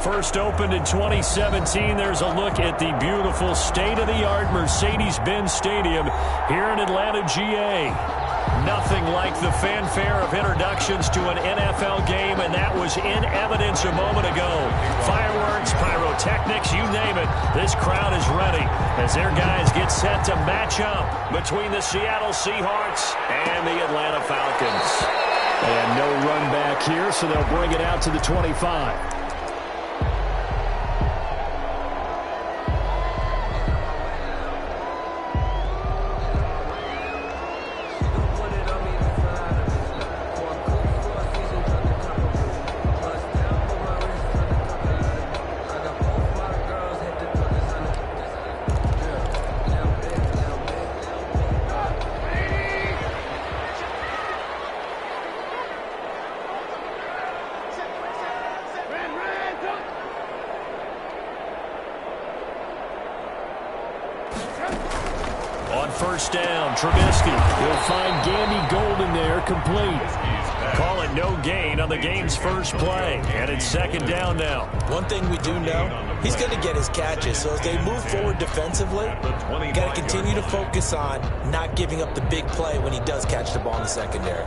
First opened in 2017. There's a look at the beautiful state-of-the-art Mercedes-Benz Stadium here in Atlanta, GA. Nothing like the fanfare of introductions to an NFL game, and that was in evidence a moment ago. Fireworks, pyrotechnics, you name it. This crowd is ready as their guys get set to match up between the Seattle Seahawks and the Atlanta Falcons. And no run back here, so they'll bring it out to the 25. First down, Trubisky. He'll find Gandy Golden there, complete. Call it no gain on the game's first play, and it's second down now. One thing we do know, he's going to get his catches, so as they move forward defensively, you got to continue to focus on not giving up the big play when he does catch the ball in the secondary.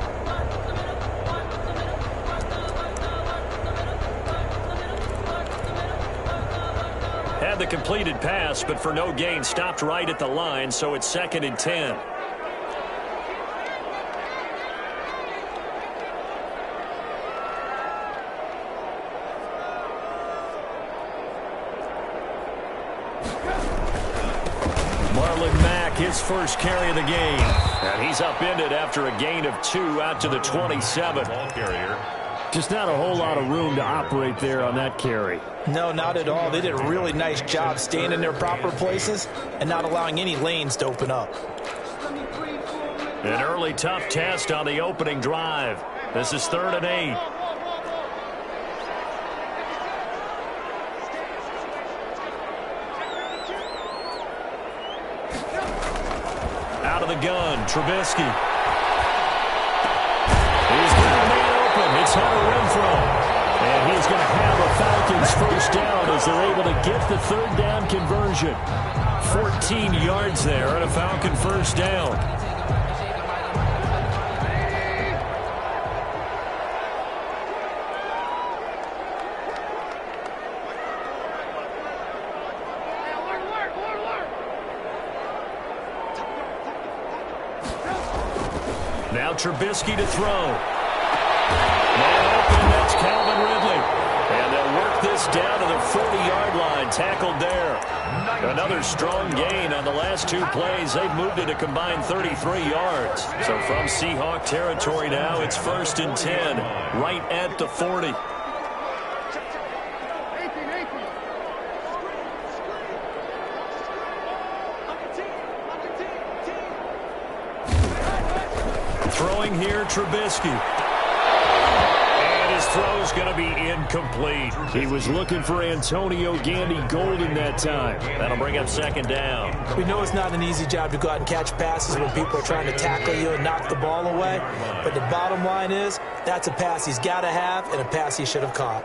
Had the completed pass, but for no gain, stopped right at the line, so it's second and 10. Marlon Mack, his first carry of the game. And he's upended after a gain of 2 out to the 27. Just not a whole lot of room to operate there on that carry. No, not at all. They did a really nice job staying in their proper places and not allowing any lanes to open up. An early tough test on the opening drive. This is 3rd and 8. Out of the gun, Trubisky. He's got a man open. It's Hunter Renfrow. And he's going to have a Falcons first down as they're able to get the 3rd down conversion. 14 yards there and a Falcon first down. Now Trubisky to throw. Man open, that's Calvin Ridley. And they'll work this down to the 40-yard line, tackled there. Another strong gain on the last 2 plays. They've moved it a combined 33 yards. So from Seahawk territory now, it's 1st and 10, right at the 40. Throwing here, Trubisky. His throw's going to be incomplete. He was looking for Antonio Gandy Golden that time. That'll bring up 2nd down. We know it's not an easy job to go out and catch passes when people are trying to tackle you and knock the ball away. But the bottom line is, that's a pass he's got to have and a pass he should have caught.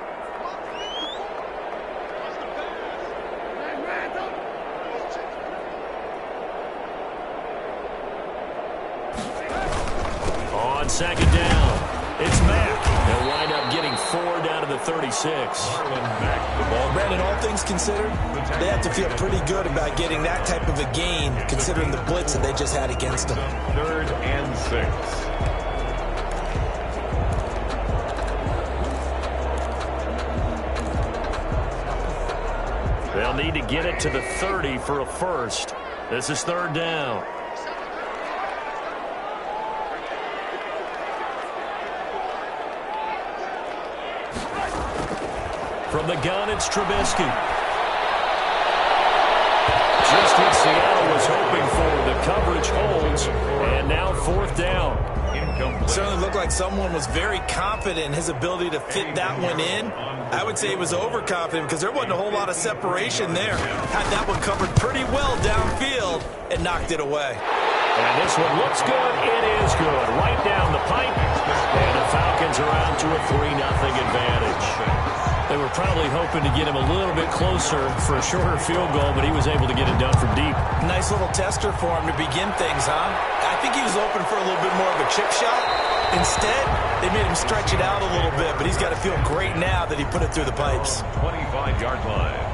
On 2nd down, it's Mack. They'll wind up getting 4 down to the 36. Brandon, all things considered, they have to feel pretty good about getting that type of a gain, considering the blitz that they just had against them. 3rd and 6. They'll need to get it to the 30 for a first. This is 3rd down. From the gun, it's Trubisky. Just what Seattle was hoping for. The coverage holds, and now 4th down. Certainly looked like someone was very confident in his ability to fit that one in. I would say he was overconfident because there wasn't a whole lot of separation there. Had that one covered pretty well downfield and knocked it away. And this one looks good. It is good. Right down the pipe. And the Falcons are out to a 3-0 advantage. They were probably hoping to get him a little bit closer for a shorter field goal, but he was able to get it done from deep. Nice little tester for him to begin things, huh? I think he was open for a little bit more of a chip shot. Instead, they made him stretch it out a little bit, but he's got to feel great now that he put it through the pipes. 25-yard line.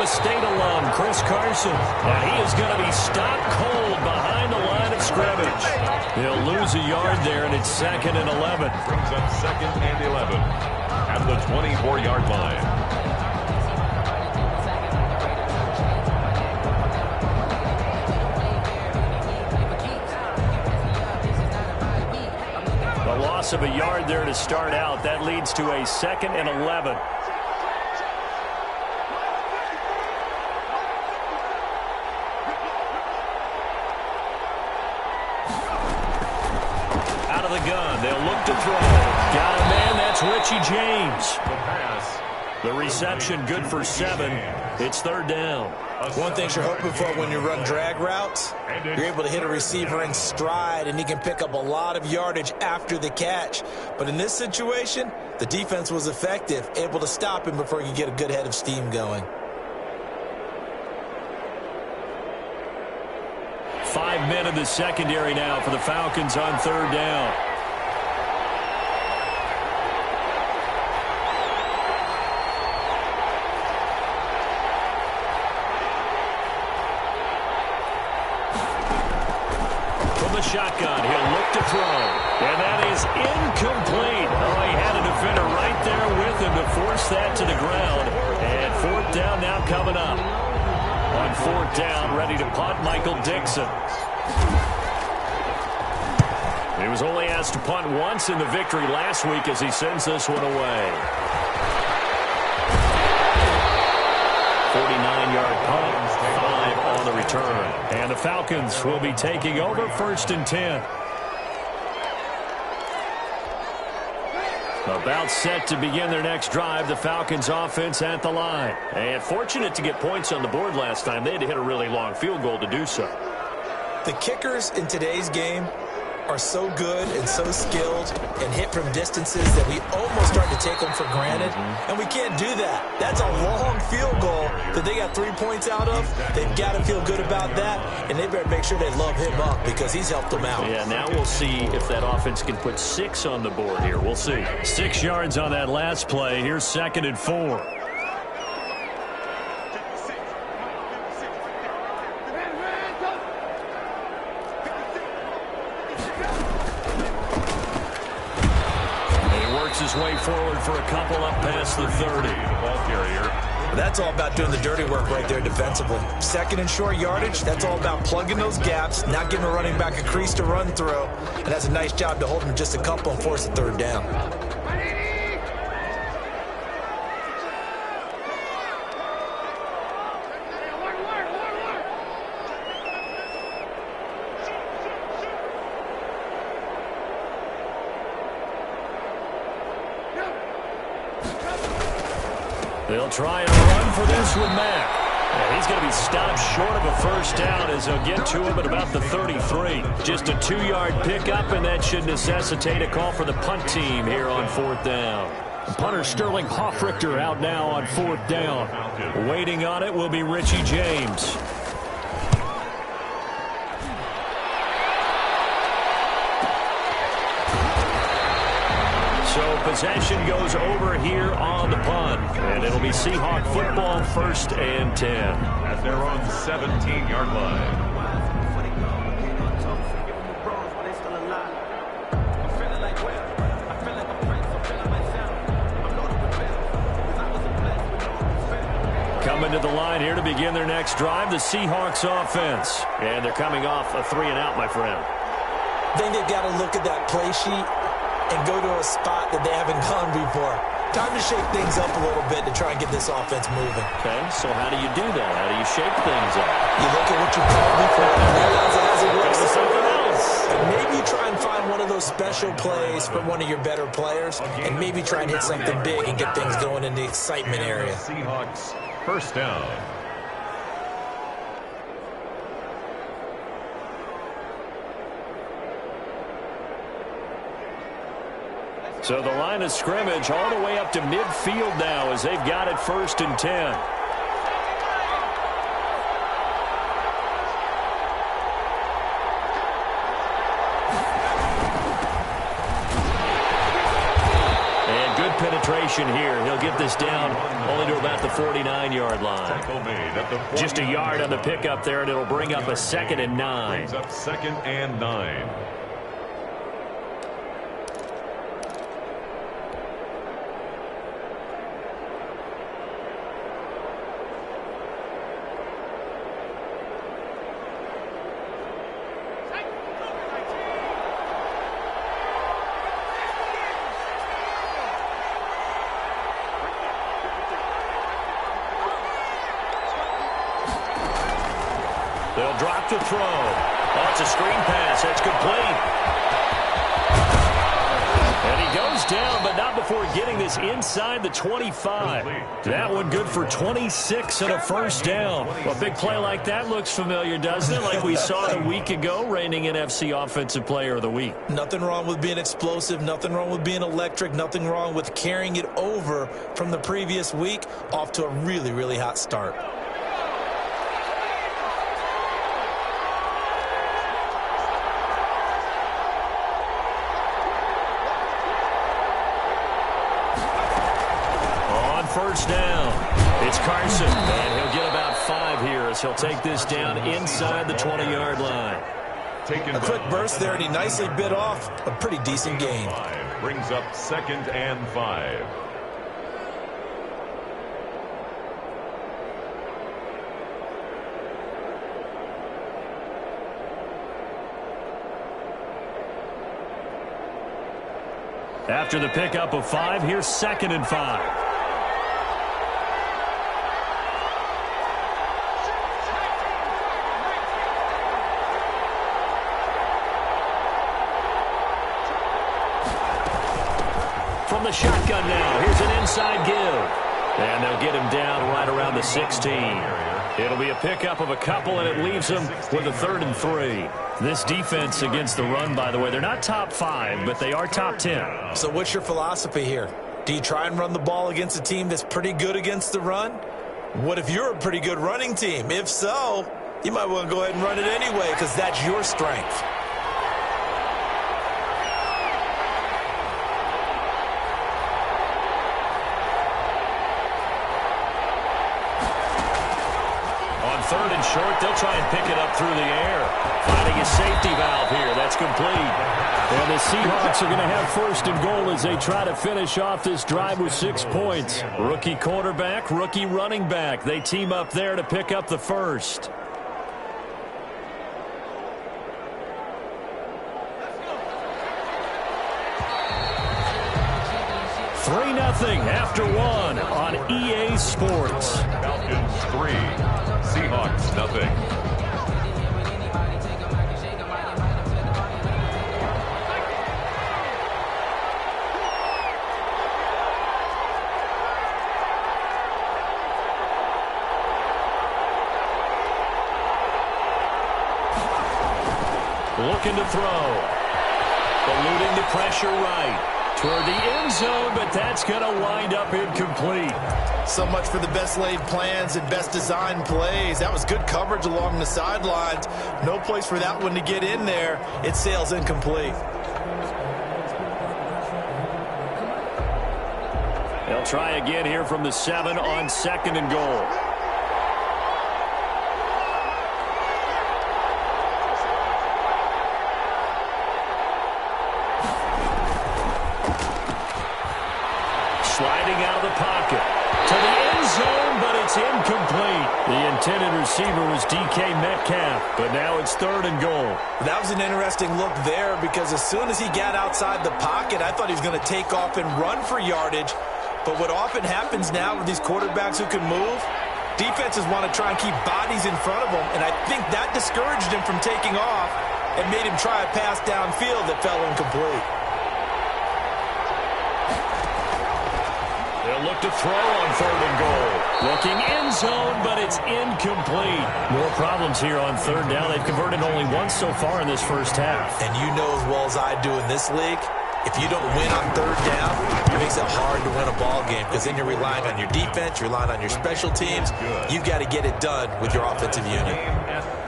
State alum Chris Carson, and he is going to be stopped cold behind the line of scrimmage. He'll lose a yard there, and it's 2nd and 11. Brings up 2nd and 11 at the 24-yard line. The loss of a yard there to start out. That leads to a 2nd and 11. Gun. They'll look to throw. Got a man. That's Richie James. The pass. The reception good for 7. It's 3rd down. One thing you're hoping for when you run drag routes, you're able to hit a receiver in stride, and he can pick up a lot of yardage after the catch. But in this situation, the defense was effective, able to stop him before he could get a good head of steam going. 5 men in the secondary now for the Falcons on 3rd down. From the shotgun, he'll look to throw. And that is incomplete. Oh, he had a defender right there with him to force that to the ground. And 4th down now coming up. On 4th down, ready to punt, Michael Dixon. He was only asked to punt once in the victory last week as he sends this one away. 49-yard punt, 5 on the return. And the Falcons will be taking over 1st and 10. About set to begin their next drive, the Falcons offense at the line. And fortunate to get points on the board last time. They had to hit a really long field goal to do so. The kickers in today's game are so good and so skilled and hit from distances that we almost start to take them for granted. And we can't do that. That's a long field goal that they got 3 points out of. They've got to feel good about that, and they better make sure they love him up because he's helped them out. Yeah, now we'll see if that offense can put 6 on the board here. We'll see. 6 yards on that last play. Here's 2nd and 4. His way forward for a couple up past the 30. Ball carrier. That's all about doing the dirty work right there defensively. 2nd and short yardage, that's all about plugging those gaps, not giving a running back a crease to run through. And that's a nice job to hold him just a couple and force a 3rd down. They'll try and run for this with Mack. And he's going to be stopped short of a 1st down as they'll get to him at about the 33. Just a 2-yard pickup, and that should necessitate a call for the punt team here on 4th down. Punter Sterling Hoffrichter out now on 4th down. Waiting on it will be Richie James. So possession goes over here on the punt. And it'll be Seahawk football 1st and 10. As they're on the 17-yard line. Coming to the line here to begin their next drive, the Seahawks offense. And they're coming off a 3-and-out, my friend. I think they've got to look at that play sheet and go to a spot that they haven't gone before. Time to shake things up a little bit to try and get this offense moving. Okay, so how do you do that? How do you shake things up? You look at what you've done before and realize it hasn't worked something else. Maybe you try and find one of those special plays from one of your better players, and maybe try and hit something big and get things going in the excitement area. Seahawks, first down. So the line of scrimmage all the way up to midfield now as they've got it 1st and 10. And good penetration here. He'll get this down only to about the 49-yard line. Just a yard on the pickup there, and it'll bring up a 2nd and 9. Brings up 2nd and 9. They'll drop the throw. Oh, it's a screen pass. That's complete. And he goes down, but not before getting this inside the 25. That one good for 26 and a 1st down. Well, a big play like that looks familiar, doesn't it? Like we saw it a week ago, reigning NFC Offensive Player of the Week. Nothing wrong with being explosive. Nothing wrong with being electric. Nothing wrong with carrying it over from the previous week off to a really, really hot start. First down. It's Carson, and he'll get about 5 here as he'll take this down inside the 20-yard line. A quick burst there, and he nicely bit off a pretty decent gain. Brings up 2nd and 5. After the pickup of 5, here's 2nd and 5. From the shotgun now, here's an inside give. And they'll get him down right around the 16. It'll be a pickup of a couple, and it leaves them with a 3rd and 3. This defense against the run, by the way, they're not top 5, but they are top 10. So what's your philosophy here? Do you try and run the ball against a team that's pretty good against the run? What if you're a pretty good running team? If so, you might want to go ahead and run it anyway because that's your strength. Third and short, they'll try and pick it up through the air. Finding a safety valve here. That's complete. And the Seahawks are going to have 1st and goal as they try to finish off this drive with 6 points. Rookie quarterback, rookie running back. They team up there to pick up the 1st. 3-0 after 1 on EA Sports. Falcons 3, Seahawks nothing. Looking to throw. Eluding the pressure right. Toward the end zone, but that's going to wind up incomplete. So much for the best laid plans and best designed plays. That was good coverage along the sidelines. No place for that one to get in there. It sails incomplete. They'll try again here from the 7 on 2nd and goal. Sliding out of the pocket to the end zone, but it's incomplete. The intended receiver was DK Metcalf, but now it's 3rd and goal. That was an interesting look there because as soon as he got outside the pocket, I thought he was going to take off and run for yardage. But what often happens now with these quarterbacks who can move, defenses want to try and keep bodies in front of them, and I think that discouraged him from taking off and made him try a pass downfield that fell incomplete. They'll look to throw on 3rd and goal. Looking end zone, but it's incomplete. More problems here on 3rd down. They've converted only once so far in this first half. And you know as well as I do in this league, if you don't win on 3rd down, it makes it hard to win a ball game because then you're relying on your defense, you're relying on your special teams. You've got to get it done with your offensive unit.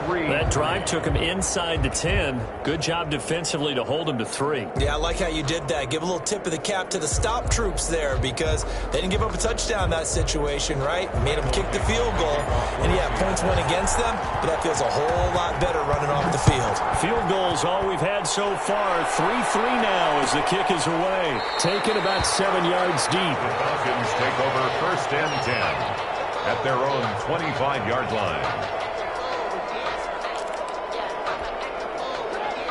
That drive took him inside the 10. Good job defensively to hold him to 3. Yeah, I like how you did that. Give a little tip of the cap to the stop troops there because they didn't give up a touchdown in that situation, right? Made them kick the field goal. And, yeah, points went against them, but that feels a whole lot better running off the field. Field goals all we've had so far. 3-3 now as the kick is away. Taken about 7 yards deep. The Falcons take over 1st and 10 at their own 25-yard line.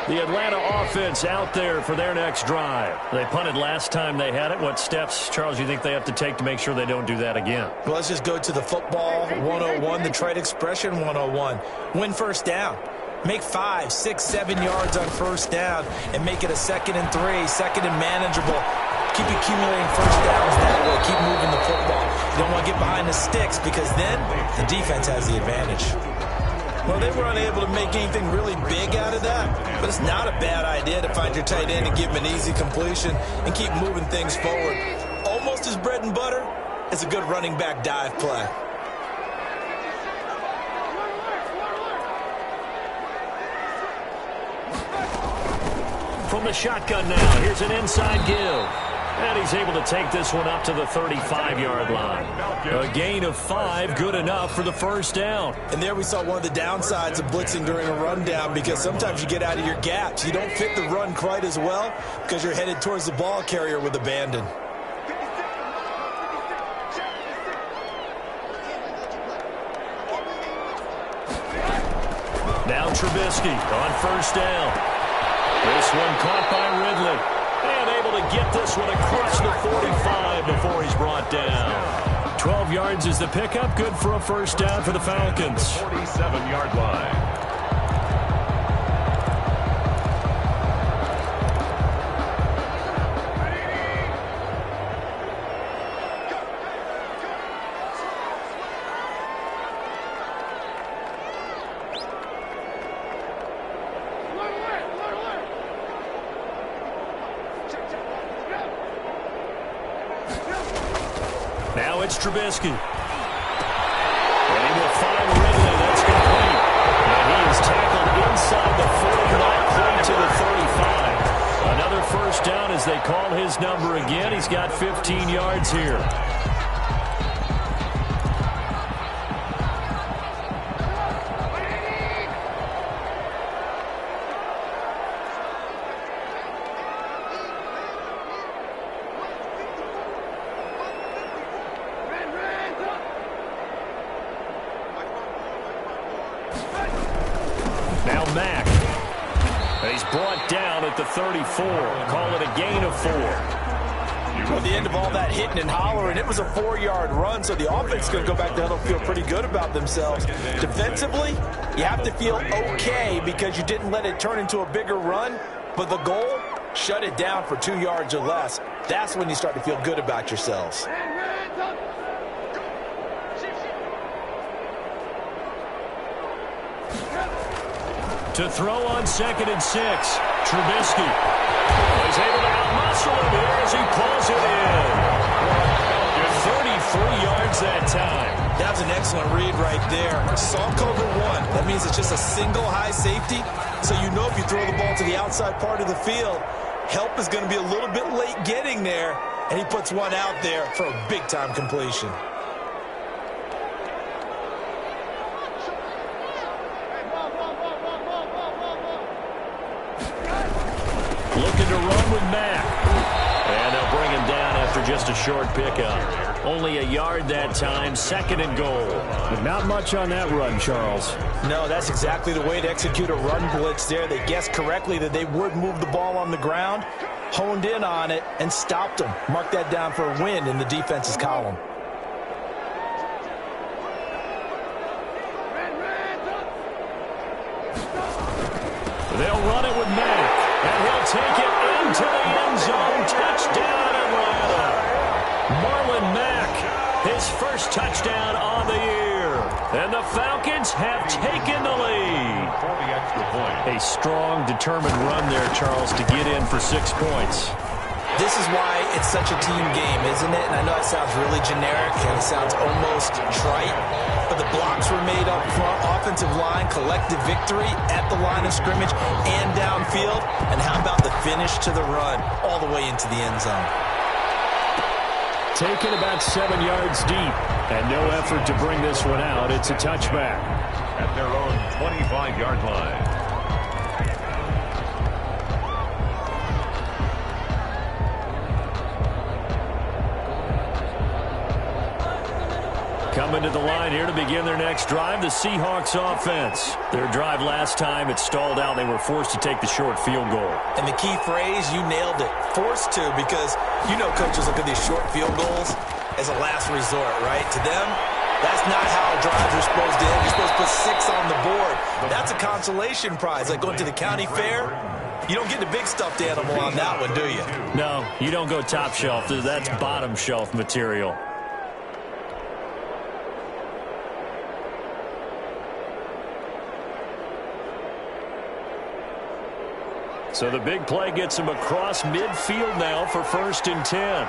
The Atlanta offense out there for their next drive. They punted last time they had it. What steps, Charles, you think they have to take to make sure they don't do that again? Well, let's just go to the football 101, the trade expression 101. Win 1st down. Make 5, 6, 7 yards on 1st down and make it a 2nd and 3, 2nd and manageable. Keep accumulating 1st downs that way. Keep moving the football. You don't want to get behind the sticks because then the defense has the advantage. Well, they were unable to make anything really big out of that, but it's not a bad idea to find your tight end and give him an easy completion and keep moving things forward. Almost as bread and butter as a good running back dive play. From the shotgun now, here's an inside give. And he's able to take this one up to the 35-yard line. A gain of 5, good enough for the 1st down. And there we saw one of the downsides of blitzing during a rundown because sometimes you get out of your gaps. You don't fit the run quite as well because you're headed towards the ball carrier with abandon. Now Trubisky on 1st down. This one caught by Ridley. And able to get this one across the 45 before he's brought down. 12 yards is the pickup. Good for a 1st down for the Falcons. 47-yard line. Now it's Trubisky. And he will find Ridley. That's complete. And he is tackled inside the 40, not quite to the 35. Another 1st down as they call his number again. He's got 15 yards here. Now Mack. He's brought down at the 34. Call it a gain of 4. At the end of all that hitting and hollering, it was a 4-yard run, so the offense is going to go back there and feel pretty good about themselves. Defensively, you have to feel okay because you didn't let it turn into a bigger run, but the goal, shut it down for 2 yards or less. That's when you start to feel good about yourselves. To throw on 2nd and 6. Trubisky. He's able to outmuscle him here as he pulls it in. 33 yards that time. That was an excellent read right there. Saw cover 1. That means it's just a single high safety. So you know if you throw the ball to the outside part of the field, help is going to be a little bit late getting there. And he puts one out there for a big-time completion. Looking to run with Mack. And they'll bring him down after just a short pickup. Only a yard that time, 2nd and goal. But not much on that run, Charles. No, that's exactly the way to execute a run blitz there. They guessed correctly that they would move the ball on the ground. honed in on it and stopped them. Mark that down for a win in the defense's column. They'll run it with Mack, and he'll take it into the end zone. Touchdown, Atlanta. Marlon Mack, his first touchdown on the year. And the Falcons have taken the lead. For the extra point. A strong, determined run there, Charles, to get in for 6 points. This is why it's such a team game, isn't it? And I know it sounds really generic and it sounds almost trite, but the blocks were made up front, offensive line, collective victory at the line of scrimmage and downfield. And how about the finish to the run all the way into the end zone? Taken about 7 yards deep, and no effort to bring this one out. It's a touchback. At their own 25-yard line. Coming to the line here to begin their next drive, the Seahawks offense. Their drive last time, it stalled out. They were forced to take the short field goal. And the key phrase, you nailed it, forced to, because you know coaches look at these short field goals as a last resort, right? To them, that's not how drives are supposed to end. You're supposed to put 6 on the board. That's a consolation prize, like going to the county fair. You don't get the big stuffed animal on that one, do you? No, you don't go top shelf. That's bottom shelf material. So the big play gets him across midfield now for 1st and 10.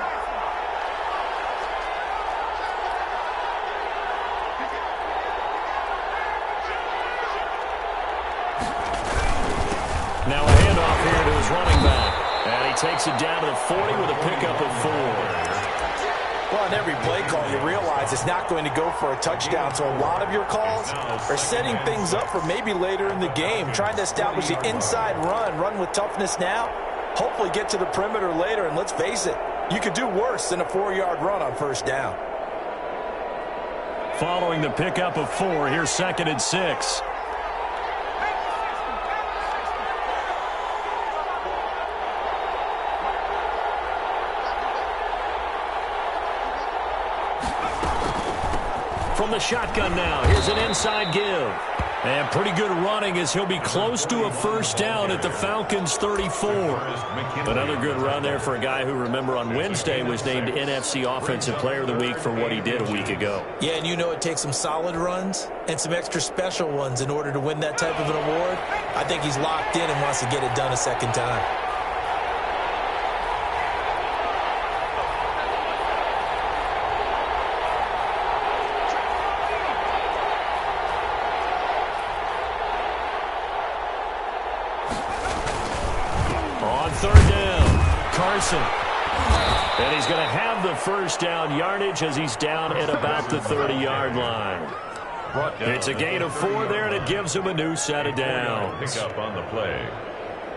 Now a handoff here to his running back. And he takes it down to the 40 with a pickup of 4. Well, on every play call, you realize it's not going to go for a touchdown. So a lot of your calls are setting things up for maybe later in the game, trying to establish the inside run with toughness now, hopefully get to the perimeter later. And let's face it, you could do worse than a 4-yard run on 1st down. Following the pickup of 4, here's 2nd and 6. From the shotgun now, here's an inside give. And pretty good running as he'll be close to a 1st down at the Falcons' 34. Another good run there for a guy who, remember, on Wednesday was named NFC Offensive Player of the Week for what he did a week ago. Yeah, and you know it takes some solid runs and some extra special ones in order to win that type of an award. I think he's locked in and wants to get it done a 2nd time. On 3rd down, Carson. And he's going to have the 1st down yardage as he's down at about the 30-yard line. It's a gain of 4 there, and it gives him a new set of downs. Pick up on the play.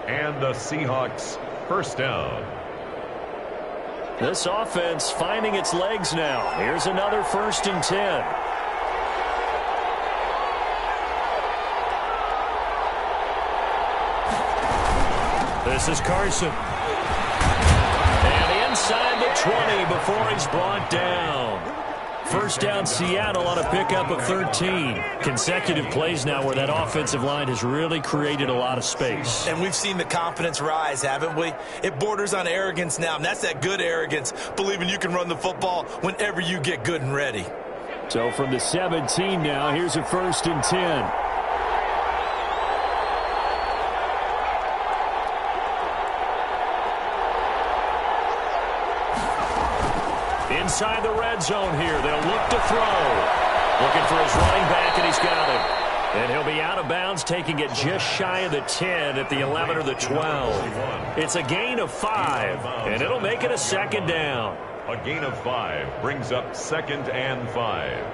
And the Seahawks 1st down. This offense finding its legs now. Here's another 1st and 10. This is Carson. And inside the 20 before he's brought down. 1st down Seattle on a pickup of 13. Consecutive plays now where that offensive line has really created a lot of space. And we've seen the confidence rise, haven't we? It borders on arrogance now, and that's that good arrogance, believing you can run the football whenever you get good and ready. So from the 17 now, here's a 1st and 10. Inside the red zone here. They'll look to throw. Looking for his running back, and he's got him. And he'll be out of bounds, taking it just shy of the 10 at the 11 or the 12. It's a gain of 5, and it'll make it a 2nd down. A gain of 5 brings up 2nd and 5.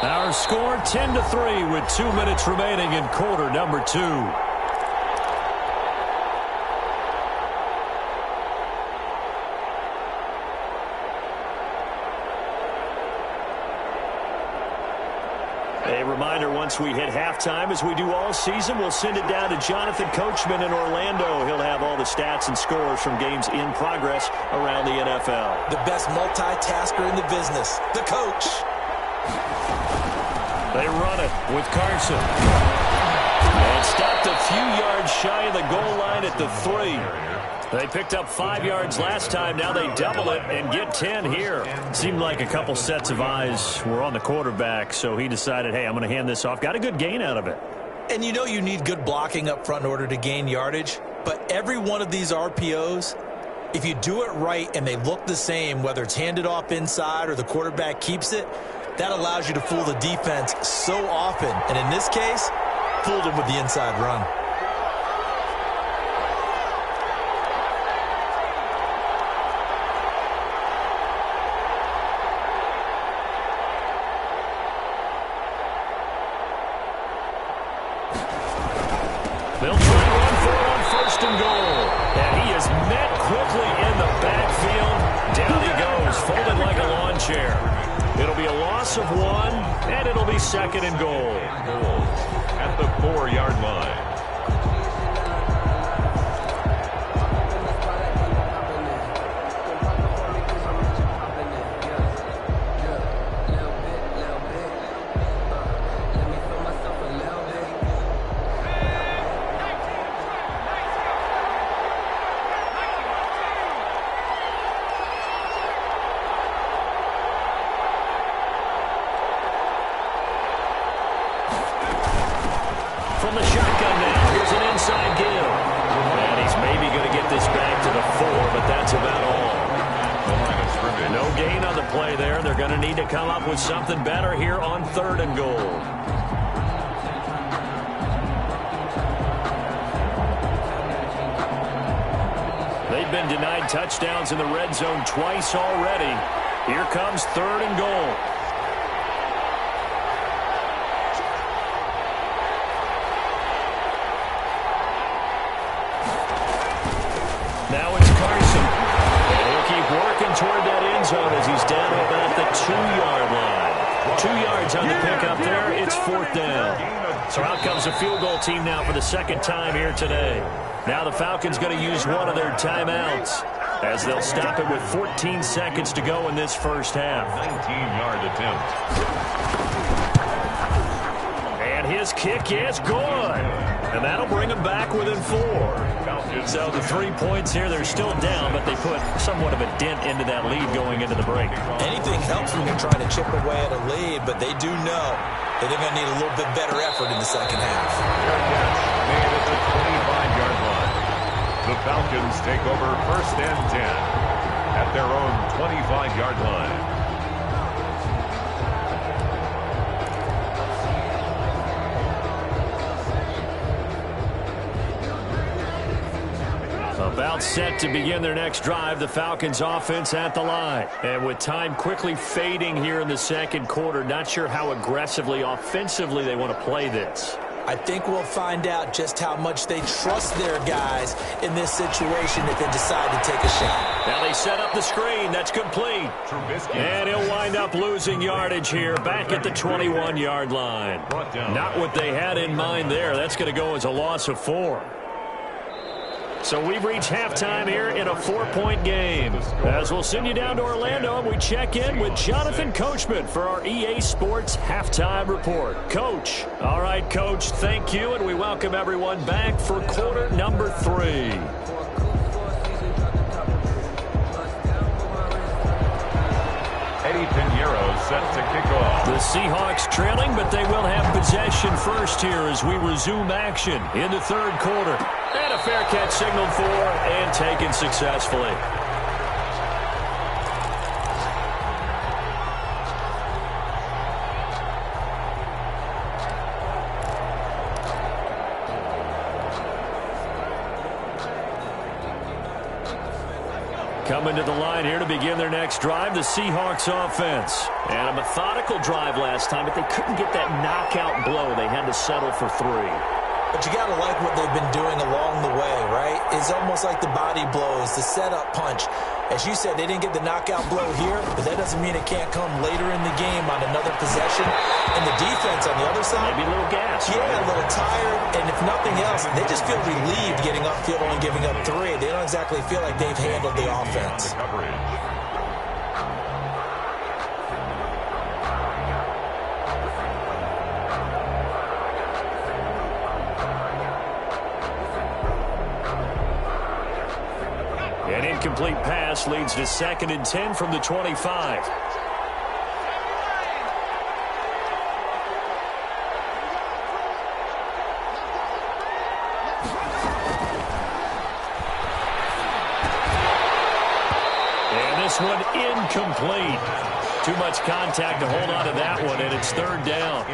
Our score 10-3 with 2 minutes remaining in quarter number 2. reminder once we hit halftime, as we do all season, we'll send it down to Jonathan Coachman in Orlando. He'll have all the stats and scores from games in progress around the NFL. The best multitasker in the business, the coach. They run it with Carson. And stopped a few yards shy of the goal line at the 3. They picked up 5 yards last time. Now they double it and get 10 here. Seemed like a couple sets of eyes were on the quarterback, so he decided, hey, I'm going to hand this off. Got a good gain out of it. And you know you need good blocking up front in order to gain yardage. But every one of these RPOs, if you do it right and they look the same, whether it's handed off inside or the quarterback keeps it, that allows you to fool the defense so often. And in this case, fooled him with the inside run. They'll try to run for it on 1st and goal. And he is met quickly in the backfield. Down he goes, folded like a lawn chair. It'll be a loss of 1, and it'll be 2nd and goal. At the 4-yard line. From the shotgun now, here's an inside give. And he's maybe going to get this back to the 4, but that's about all. No gain on the play there. They're going to need to come up with something better here on 3rd and goal. They've been denied touchdowns in the red zone twice already. Here comes 3rd and goal. Now it's Carson. And he'll keep working toward that end zone as he's down to about the 2-yard line. 2 yards on the pickup there. It's 4th down. So out comes the field goal team now for the 2nd time here today. Now the Falcons going to use one of their timeouts as they'll stop it with 14 seconds to go in this first half. 19-yard attempt. And his kick is good. And that'll bring them back within 4. So the 3 points here, they're still down, but they put somewhat of a dent into that lead going into the break. Anything helps when you're trying to chip away at a lead, but they do know that they're going to need a little bit better effort in the second half. Made at the 25-yard line. The Falcons take over 1st and 10 at their own 25-yard line. About set to begin their next drive, the Falcons offense at the line. And with time quickly fading here in the 2nd quarter, not sure how aggressively, offensively they want to play this. I think we'll find out just how much they trust their guys in this situation if they decide to take a shot. Now they set up the screen. That's complete. And he'll wind up losing yardage here back at the 21-yard line. Not what they had in mind there. That's going to go as a loss of 4. So we've reached halftime here in a 4-point game. As we'll send you down to Orlando, and we check in with Jonathan Coachman for our EA Sports Halftime Report. Coach. All right, Coach, thank you, and we welcome everyone back for quarter number 3. Eddie Pinheiro set to kick off. The Seahawks trailing, but they will have possession first here as we resume action in the 3rd quarter. And a fair catch signaled for and taken successfully. Coming to the line here to begin their next drive, the Seahawks offense. And a methodical drive last time, but they couldn't get that knockout blow. They had to settle for 3. But you got to like what they've been doing along the way, right? It's almost like the body blows, the setup punch. As you said, they didn't get the knockout blow here, but that doesn't mean it can't come later in the game on another possession. And the defense on the other side, maybe a little gas. Yeah, a little tired. And if nothing else, they just feel relieved getting upfield, only giving up 3. They don't exactly feel like they've handled the offense. An incomplete pass leads to 2nd and 10 from the 25. And this one incomplete. Too much contact to hold on to that one, and it's 3rd down.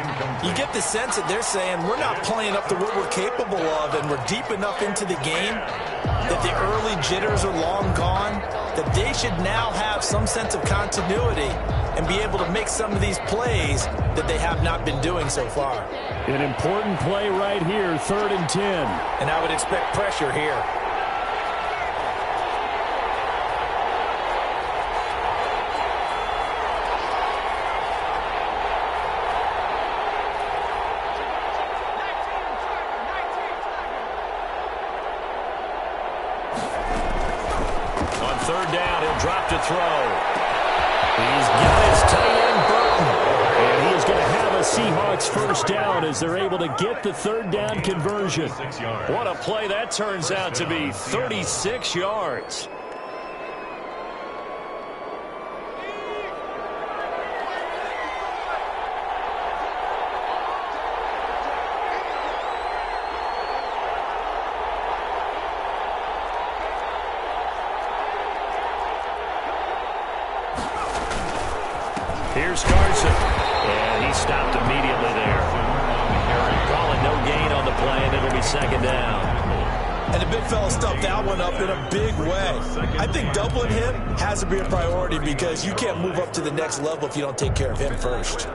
You get the sense that they're saying we're not playing up to what we're capable of, and we're deep enough into the game that the early jitters are long gone, that they should now have some sense of continuity and be able to make some of these plays that they have not been doing so far. An important play right here, 3rd and 10. And I would expect pressure here. Drop to throw. He's got his tight end, Burton. And he is going to have a Seahawks 1st down as they're able to get the 3rd down conversion. What a play that turns out to be. 36 yards. Here's Carson, and he stopped immediately there. Calling no gain on the play, and it'll be 2nd down. And the big fella stuffed that one up in a big way. I think doubling him has to be a priority because you can't move up to the next level if you don't take care of him first.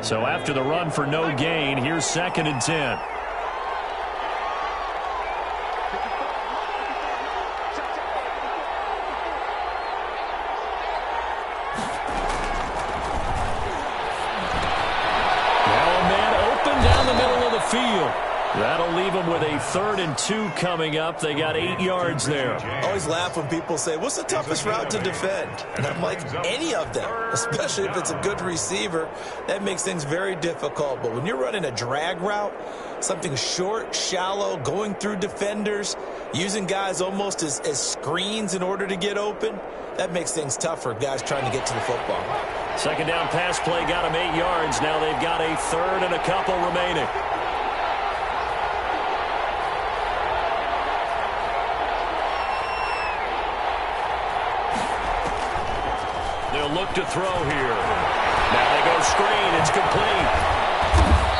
So after the run for no gain, here's 2nd and 10. That'll leave them with a 3rd and 2 coming up. They got 8 yards there. I always laugh when people say, what's the toughest route to defend? And I'm like, any of them, especially if it's a good receiver. That makes things very difficult. But when you're running a drag route, something short, shallow, going through defenders, using guys almost as screens in order to get open, that makes things tough for guys trying to get to the football. 2nd down pass play got them 8 yards. Now they've got a 3rd and a couple remaining. Look to throw here. Now they go screen. It's complete.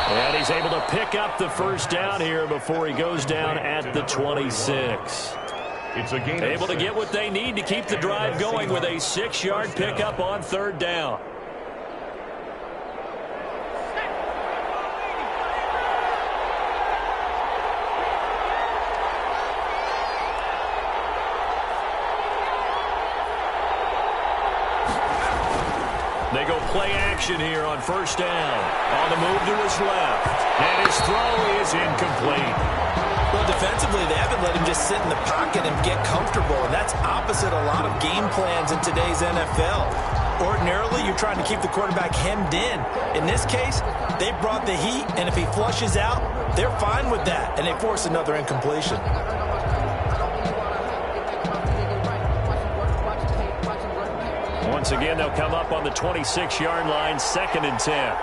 And he's able to pick up the 1st down here before he goes down at the 26. It's a gain. Able to get what they need to keep the drive going with a 6-yard pickup on 3rd down. They go play action here on 1st down. On the move to his left. And his throw is incomplete. Well, defensively, they haven't let him just sit in the pocket and get comfortable. And that's opposite a lot of game plans in today's NFL. Ordinarily, you're trying to keep the quarterback hemmed in. In this case, they brought the heat. And if he flushes out, they're fine with that. And they force another incompletion. Once again, they'll come up on the 26-yard line, 2nd and 10.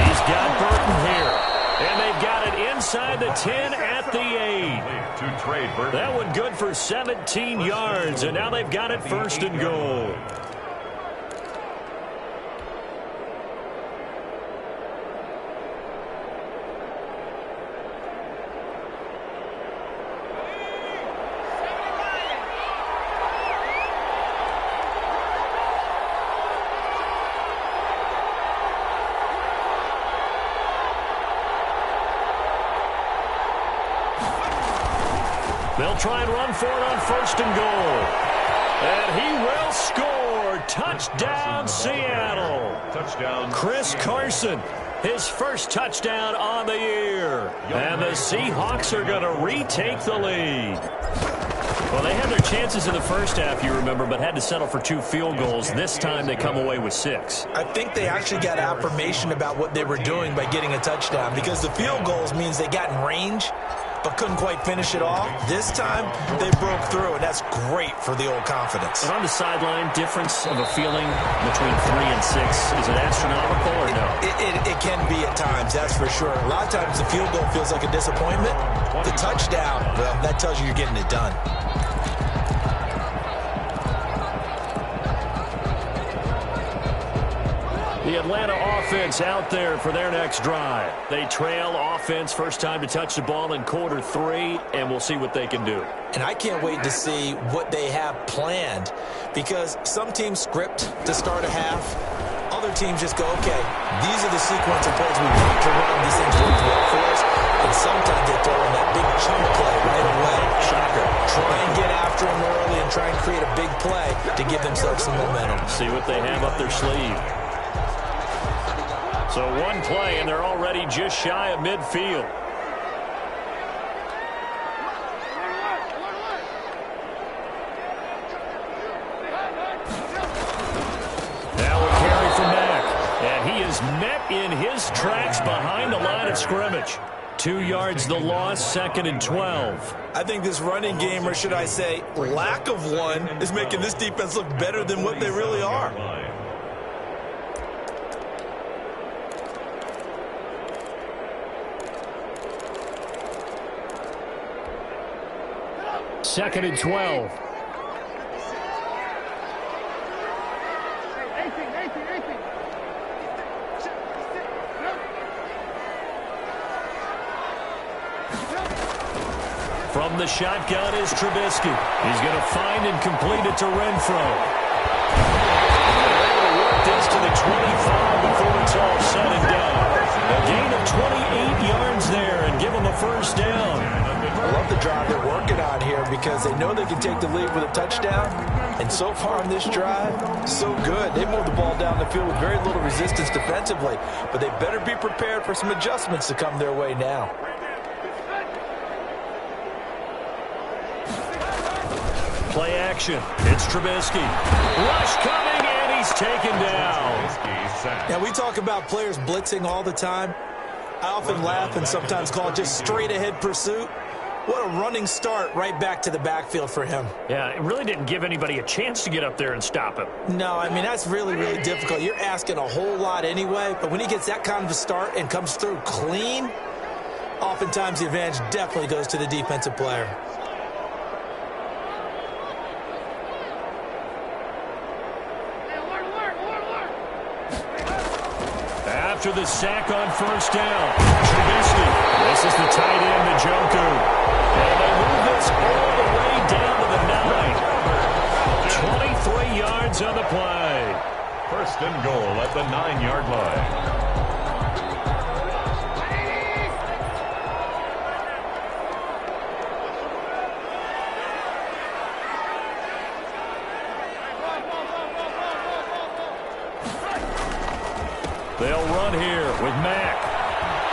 He's got Burton here. And they've got it inside the 10 at the 8. That one good for 17 yards, and now they've got it 1st and goal. They'll try and run for it on 1st and goal. And he will score. Touchdown, Seattle. Touchdown. Chris Carson, his first touchdown on the year. And the Seahawks are going to retake the lead. Well, they had their chances in the first half, you remember, but had to settle for 2 field goals. This time they come away with 6. I think they actually got affirmation about what they were doing by getting a touchdown, because the field goals means they got in range but couldn't quite finish it off. This time they broke through, and that's great for the old confidence. And on the sideline, difference of a feeling between 3 and 6, is it astronomical or no? It can be at times, that's for sure. A lot of times the field goal feels like a disappointment. The touchdown, well, that tells you you're getting it done. The Atlanta offense out there for their next drive. They trail offense, first time to touch the ball in quarter 3, and we'll see what they can do. And I can't wait to see what they have planned, because some teams script to start a half. Other teams just go, okay, these are the sequence of plays we want to run. These things work well for us. And sometimes they throw in that big chunk play right away. Shocker. Try and get after them early and try and create a big play to give themselves some momentum. See what they have up their sleeve. So 1 play, and they're already just shy of midfield. Now a carry from Mack. And he is met in his tracks behind the line of scrimmage. 2 yards the loss, 2nd and 12. I think this running game, or should I say lack of one, is making this defense look better than what they really are. 2nd and 12. From the shotgun is Trubisky. He's going to find and complete it to Renfro. They're able to work this to the 25 before it's all said and done. A gain of 28 yards there and give them a first down. I love the drive they're working on here, because they know they can take the lead with a touchdown. And so far on this drive, so good. They moved the ball down the field with very little resistance defensively. But they better be prepared for some adjustments to come their way now. Play action. It's Trubisky. Rush coming, and he's taken down. Now, we talk about players blitzing all the time. I often laugh and sometimes call it just straight-ahead pursuit. What a running start right back to the backfield for him. Yeah, it really didn't give anybody a chance to get up there and stop him. No, I mean, that's really, really difficult. You're asking a whole lot anyway, but when he gets that kind of a start and comes through clean, oftentimes the advantage definitely goes to the defensive player. After the sack on first down, Trubisky. This is the tight end, Njoku. And they move this all the way down to the 9. 23 yards on the play. 1st and goal at the 9-yard line. They'll run here with Mack.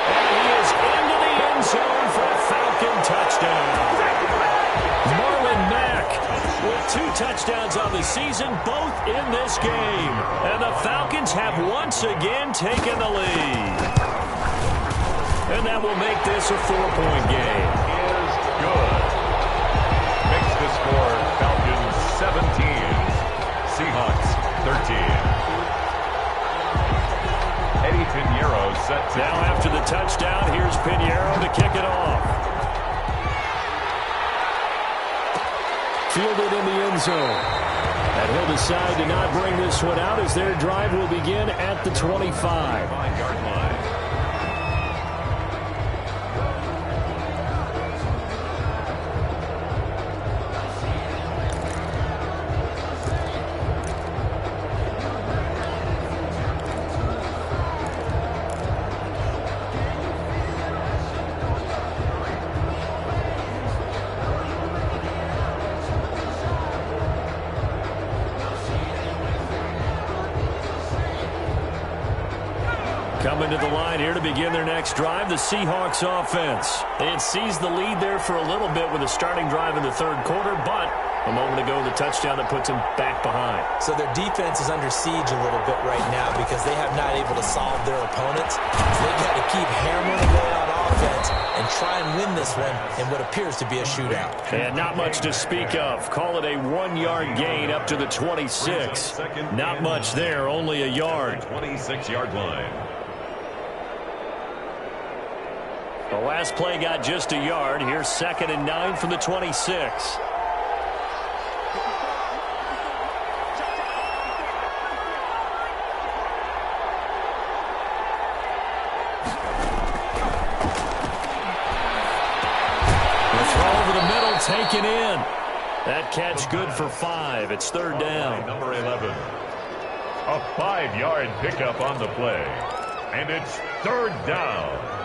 And he is into the end zone for a Falcon touchdown. Marlon Mack with 2 touchdowns on the season, both in this game. And the Falcons have once again taken the lead. And that will make this a 4-point game. Is good. Makes the score Falcons 17, Seahawks 13. Pinheiro set to. Now after the touchdown, here's Pinheiro to kick it off. Fielded in the end zone. And he'll decide to not bring this one out as their drive will begin at the 25-yard line. Coming to the line here to begin their next drive, the Seahawks offense. They had seized the lead there for a little bit with a starting drive in the third quarter, but a moment ago, the touchdown that puts them back behind. So their defense is under siege a little bit right now because they have not able to solve their opponents. So they've got to keep hammering away on offense and try and win this one in what appears to be a shootout. And not much to speak of. Call it a 1-yard gain up to the 26. Not much there, only a yard. 26-yard line. The last play got just a yard. Here's 2nd and 9 from the 26. Taken in. That catch good for 5. It's 3rd down. Number 11. A 5-yard pickup on the play. And it's 3rd down.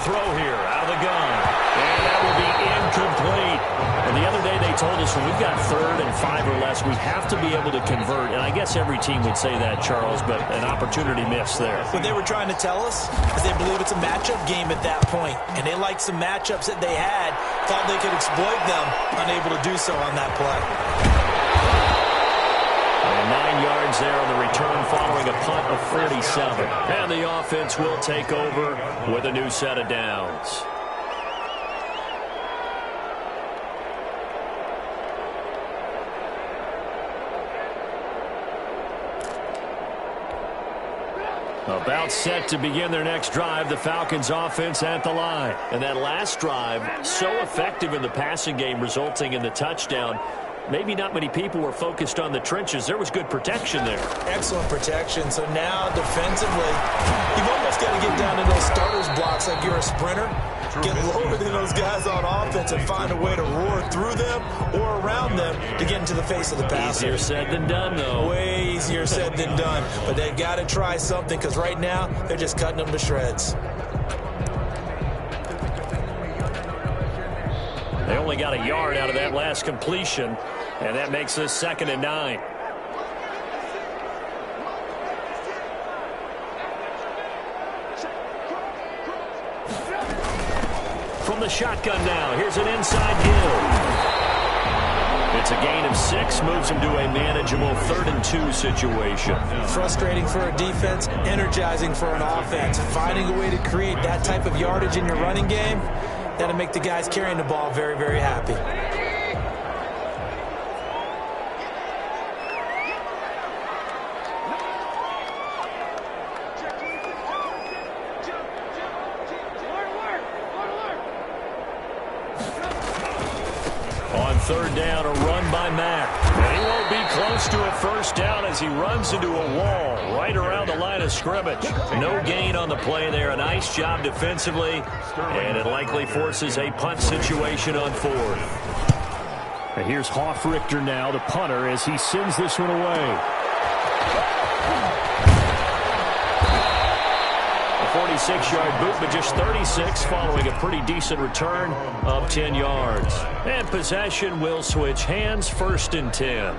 Throw here out of the gun, and that will be incomplete. And the other day they told us when we've got 3rd and 5 or less, we have to be able to convert. And I guess every team would say that, Charles, but an opportunity missed there. What they were trying to tell us is they believe it's a matchup game at that point, and they liked some matchups that they had, thought they could exploit them, unable to do so on that play. And 9 yards there on the return following a punt of 47. And the offense will take over with a new set of downs. About set to begin their next drive, the Falcons offense at the line. And that last drive, so effective in the passing game, resulting in the touchdown. Maybe not many people were focused on the trenches. There was good protection there. Excellent protection. So now defensively, you've almost got to get down to those starters blocks like you're a sprinter. Get lower than those guys on offense and find a way to roar through them or around them to get into the face of the passer. Easier said than done, though. Way easier said than done. But they've got to try something because right now they're just cutting them to shreds. They only got a yard out of that last completion, and that makes this 2nd and 9. From the shotgun now, here's an inside give. It's a gain of 6, moves him to a manageable 3rd and 2 situation. Frustrating for a defense, energizing for an offense. Finding a way to create that type of yardage in your running game, that'll make the guys carrying the ball very, very happy. On 3rd down, a run by Mack. And he won't be close to a 1st down as he runs into a wall right around the line of scrimmage. No gain on the play there. A nice job defensively, and it likely forces a punt situation on 4th. And here's Hoffrichter now, the punter, as he sends this one away. A 46-yard boot, but just 36 following a pretty decent return of 10 yards. And possession will switch hands, 1st and 10.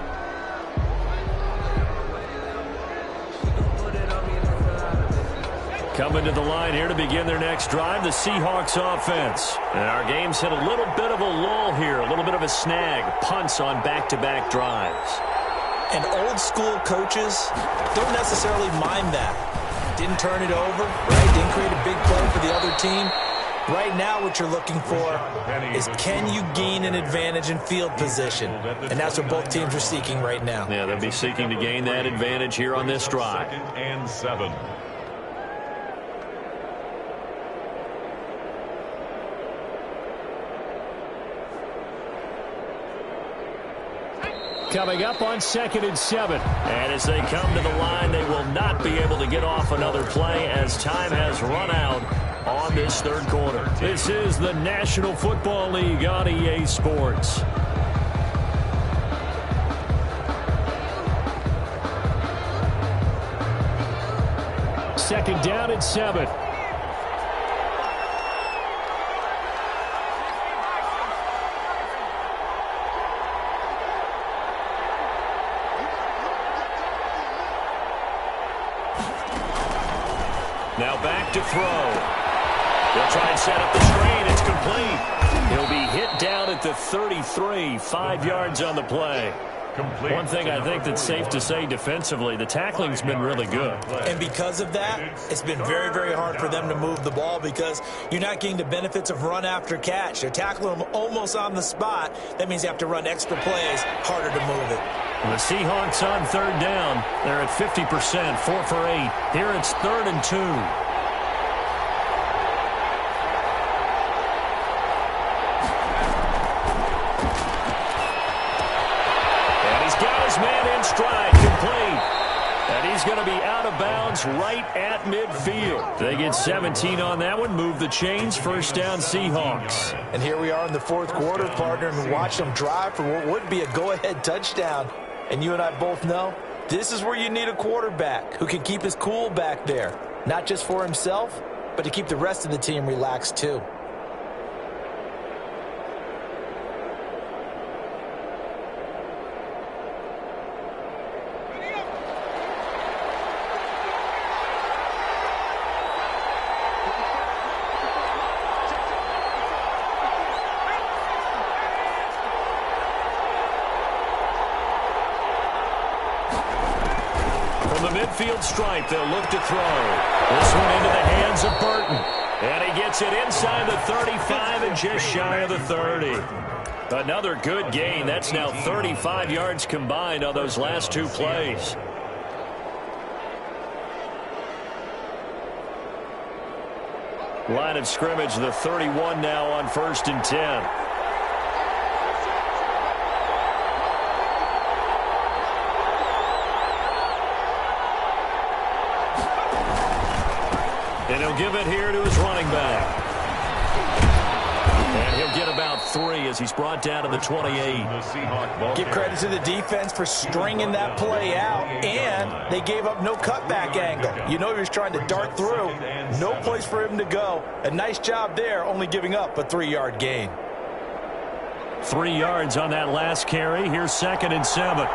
Coming to the line here to begin their next drive, the Seahawks offense. And our game's hit a little bit of a lull here, a little bit of a snag. Punts on back-to-back drives. And old school coaches don't necessarily mind that. Didn't turn it over, right? Didn't create a big play for the other team. Right now what you're looking for is can you gain an advantage in field position? And that's what both teams are seeking right now. Yeah, they'll be seeking to gain that advantage here on this drive. 2nd and 7. Coming up on 2nd and 7. And as they come to the line, they will not be able to get off another play as time has run out on this 3rd quarter. This is the National Football League on EA Sports. second down and 7. Now back to throw. He'll try and set up the screen. It's complete. He'll be hit down at the 33, 5 yards on the play. Complete. One thing I think that's safe to say defensively, the tackling's been really good. And because of that, it's been very, very hard for them to move the ball because you're not getting the benefits of run after catch. They're tackling them almost on the spot. That means you have to run extra plays, harder to move it. The Seahawks on third down. They're at 50%, 4 for 8. Here it's 3rd and 2. Man in stride, complete. And he's going to be out of bounds right at midfield. They get 17 on that one, move the chains, first down Seahawks. And here we are in the fourth quarter, partner, and watch them drive for what would be a go-ahead touchdown. And you and I both know this is where you need a quarterback who can keep his cool back there, not just for himself, but to keep the rest of the team relaxed too. Midfield stripe, they'll look to throw. This one into the hands of Burton. And he gets it inside the 35 and just shy of the 30. Another good gain. That's now 35 yards combined on those last 2 plays. Line of scrimmage, the 31 now on 1st and 10. And he'll give it here to his running back. And he'll get about 3 as he's brought down to the 28. Give credit to the defense for stringing that play out, and they gave up no cutback angle. You know he was trying to dart through. No place for him to go. A nice job there, only giving up a 3-yard gain. 3 yards on that last carry. Here's 2nd and 7.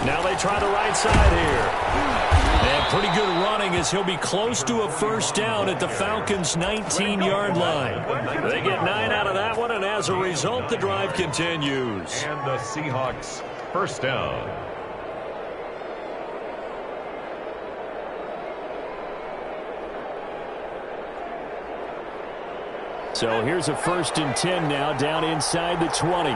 Now they try the right side here. And pretty good running as he'll be close to a first down at the Falcons' 19-yard line. They get 9 out of that one, and as a result, the drive continues. And the Seahawks first down. So here's a 1st and 10 now, down inside the 20.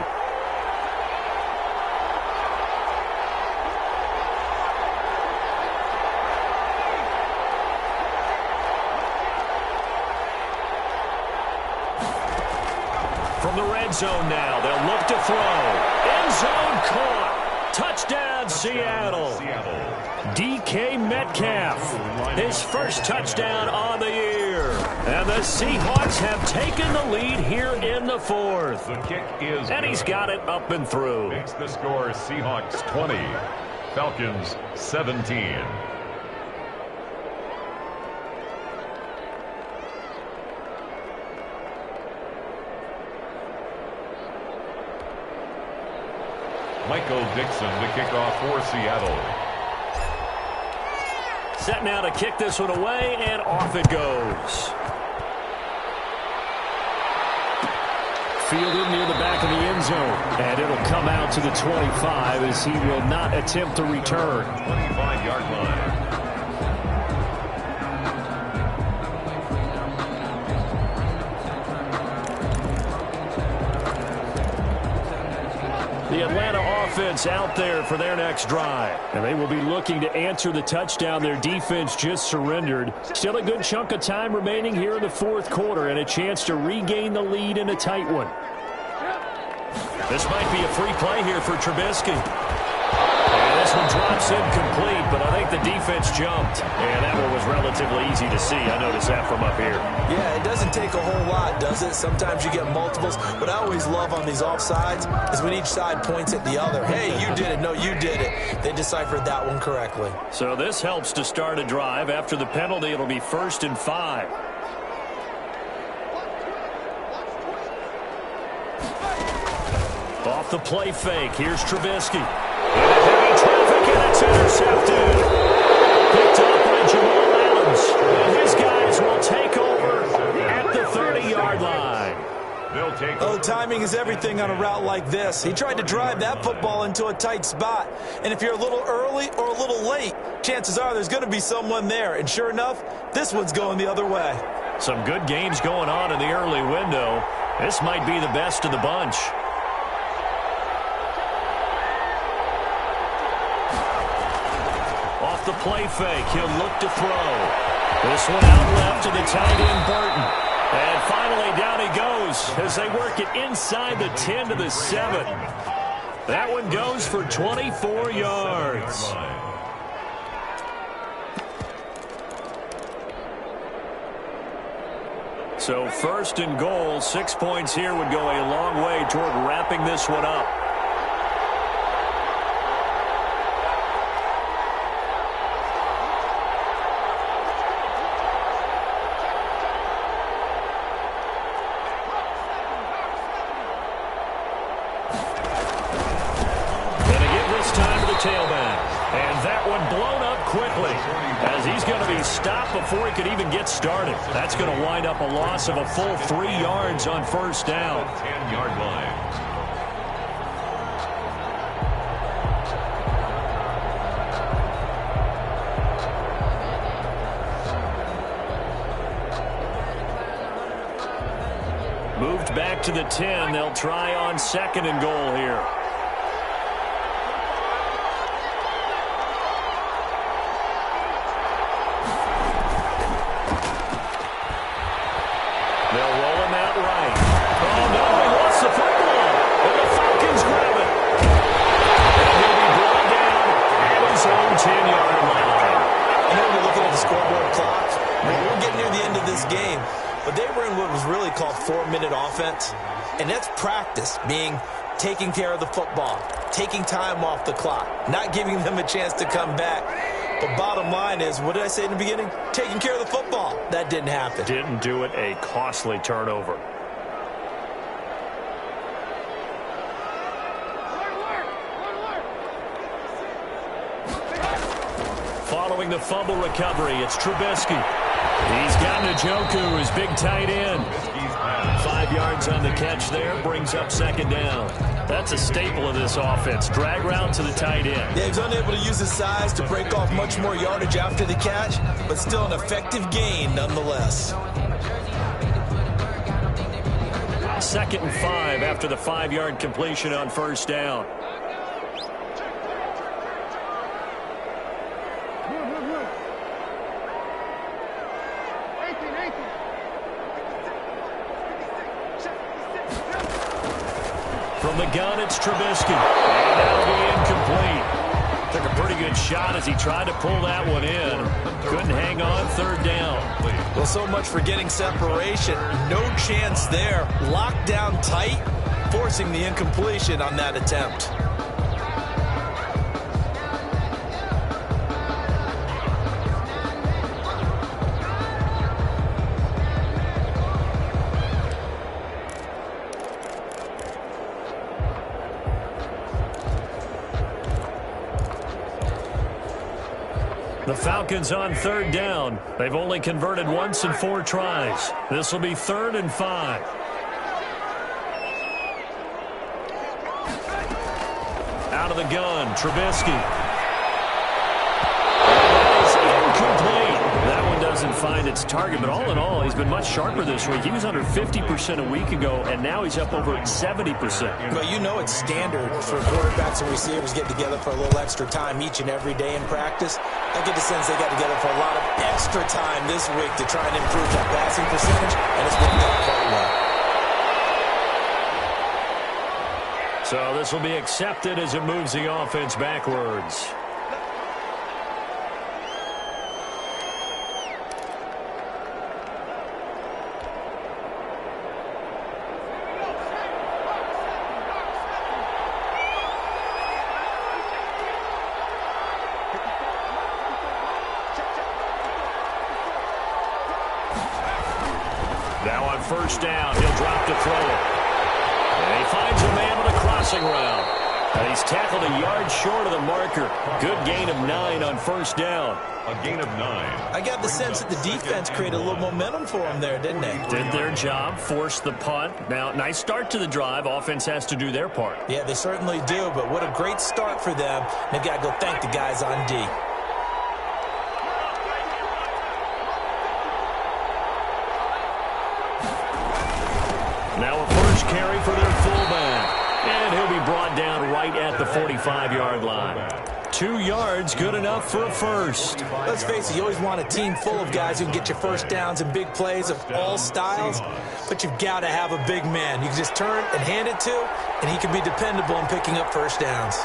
From the red zone now, they'll look to throw. End zone caught. Touchdown, Seattle. DK Metcalf, his first touchdown on the year. And the Seahawks have taken the lead here in the 4th. The kick is and he's got it up and through. Makes the score Seahawks 20, Falcons 17. Michael Dixon to kick off for Seattle. Set now to kick this one away, and off it goes. Fielded near the back of the end zone. And it'll come out to the 25 as he will not attempt to return. 25-yard line. The Atlanta offense out there for their next drive. And they will be looking to answer the touchdown their defense just surrendered. Still a good chunk of time remaining here in the 4th quarter and a chance to regain the lead in a tight one. This might be a free play here for Trubisky. And This one drops incomplete, but I think the defense jumped. And that one was relatively easy to see. I noticed that from up here. Yeah, it doesn't take a whole lot, does it? Sometimes you get multiples. What I always love on these offsides is when each side points at the other. Hey, you did it. No, you did it. They deciphered that one correctly. So this helps to start a drive. After the penalty, it'll be 1st and 5. Off the play fake. Here's Trubisky. Heavy traffic, and it's intercepted. Picked up by Jamal Adams. And his guys will take over at the 30-yard line. Oh, timing is everything on a route like this. He tried to drive that football into a tight spot. And if you're a little early or a little late, chances are there's going to be someone there. And sure enough, this one's going the other way. Some good games going on in the early window. This might be the best of the bunch. Off the play fake, he'll look to throw. This one out left to the tight end, Burton. And finally, down he goes as they work it inside the 10 to the 7. That one goes for 24 yards. So 1st and goal, 6 points here would go a long way toward wrapping this one up. Tailback. And that one blown up quickly as he's going to be stopped before he could even get started. That's going to wind up a loss of a full 3 yards on 1st down. 10-yard line. Moved back to the 10. They'll try on 2nd and goal here. They'll roll him out right. Oh, no, he lost the football. And the Falcons grab it. And he'll be brought down at his own 10-yard line. I know we're looking at the scoreboard clock. We're getting near the end of this game. But they were in what was really called 4-minute offense. And that's practice, meaning taking care of the football, taking time off the clock, not giving them a chance to come back. But bottom line is, what did I say in the beginning? Taking care of the football. That didn't happen. Didn't do it. A costly turnover. Following the fumble recovery, it's Trubisky. He's got Njoku, his big tight end. 5 yards on the catch there, brings up 2nd down. That's a staple of this offense. Drag route to the tight end. Yeah, he's unable to use his size to break off much more yardage after the catch, but still an effective gain nonetheless. 2nd and 5 after the 5-yard completion on 1st down. From the gun, it's Trubisky. And that'll be incomplete. Took a pretty good shot as he tried to pull that one in. Couldn't hang on. 3rd down. Well, so much for getting separation. No chance there. Locked down tight, forcing the incompletion on that attempt. The Falcons on 3rd down. They've only converted once in 4 tries. This will be 3rd and 5. Out of the gun, Trubisky. That is incomplete. That one doesn't find its target, but all in all, he's been much sharper this week. He was under 50% a week ago, and now he's up over 70%. Well, you know it's standard for quarterbacks and receivers get together for a little extra time each and every day in practice. I get the sense they got together for a lot of extra time this week to try and improve that passing percentage, and it's worked out quite well. So this will be accepted as it moves the offense backwards. Now on first down, he'll drop to throw it. And he finds a man with a crossing route. And he's tackled a yard short of the marker. Good gain of 9 on first down. A gain of 9. I got the sense that the defense created a little momentum for them there, didn't they? Did their job, forced the punt. Now, nice start to the drive. Offense has to do their part. Yeah, they certainly do, but what a great start for them. They've got to go thank the guys on D. Now a first carry for their fullback. And he'll be brought down right at the 45-yard line. 2 yards, good enough for a first. Let's face it, you always want a team full of guys who can get you first downs and big plays of all styles, but you've got to have a big man you can just turn and hand it to, and he can be dependable in picking up first downs.